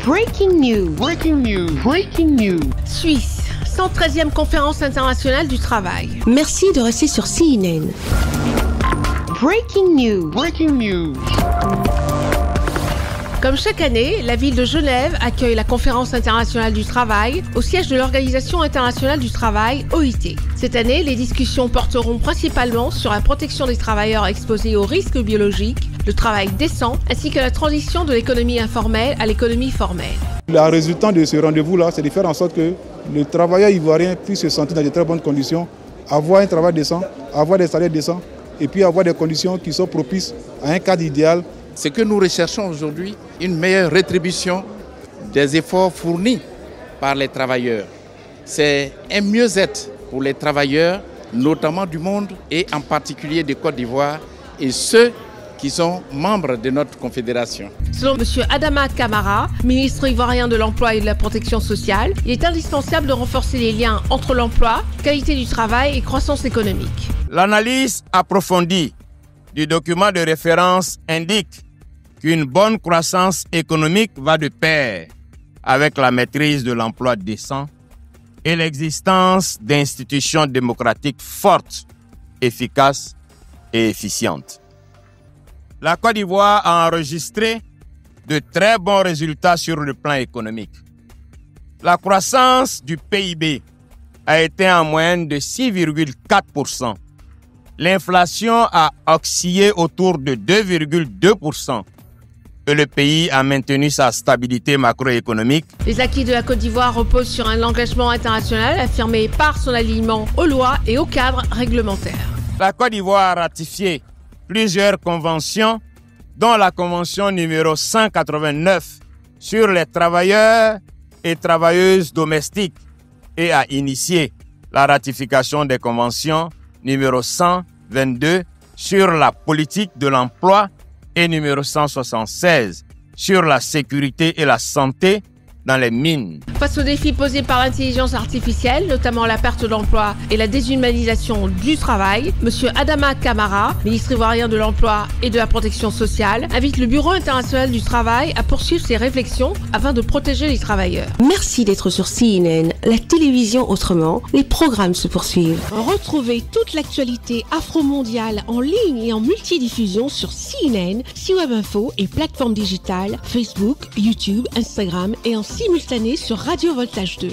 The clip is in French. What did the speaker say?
Breaking news. Breaking news. Breaking news. Suisse, 113e conférence internationale du travail. Merci de rester sur CNN. Breaking news. Breaking news. Comme chaque année, la ville de Genève accueille la conférence internationale du travail au siège de l'Organisation internationale du travail, OIT. Cette année, les discussions porteront principalement sur la protection des travailleurs exposés aux risques biologiques, le travail décent, ainsi que la transition de l'économie informelle à l'économie formelle. Le résultat de ce rendez-vous-là, c'est de faire en sorte que le travailleur ivoirien puisse se sentir dans de très bonnes conditions, avoir un travail décent, avoir des salaires décents, et puis avoir des conditions qui sont propices à un cadre idéal. Ce que nous recherchons aujourd'hui, une meilleure rétribution des efforts fournis par les travailleurs. C'est un mieux-être pour les travailleurs, notamment du monde et en particulier de Côte d'Ivoire et ceux qui sont membres de notre confédération. Selon M. Adama Kamara, ministre ivoirien de l'Emploi et de la Protection sociale, il est indispensable de renforcer les liens entre l'emploi, qualité du travail et croissance économique. L'analyse approfondie du document de référence indique qu'une bonne croissance économique va de pair avec la maîtrise de l'emploi décent et l'existence d'institutions démocratiques fortes, efficaces et efficientes. La Côte d'Ivoire a enregistré de très bons résultats sur le plan économique. La croissance du PIB a été en moyenne de 6,4%. L'inflation a oscillé autour de 2,2%. Et le pays a maintenu sa stabilité macroéconomique. Les acquis de la Côte d'Ivoire reposent sur un engagement international affirmé par son alignement aux lois et aux cadres réglementaires. La Côte d'Ivoire a ratifié plusieurs conventions, dont la convention numéro 189 sur les travailleurs et travailleuses domestiques et a initié la ratification des conventions numéro 122 sur la politique de l'emploi et numéro 176 sur la sécurité et la santé dans les mines. Face aux défis posés par l'intelligence artificielle, notamment la perte d'emploi et la déshumanisation du travail, M. Adama Kamara, ministre ivoirien de l'Emploi et de la Protection sociale, invite le Bureau international du travail à poursuivre ses réflexions afin de protéger les travailleurs. Merci d'être sur CNN, la télévision autrement. Les programmes se poursuivent. Retrouvez toute l'actualité afro-mondiale en ligne et en multidiffusion sur CNN, C-Web Info et plateformes digitales, Facebook, YouTube, Instagram et en simultané sur Radio Voltage 2.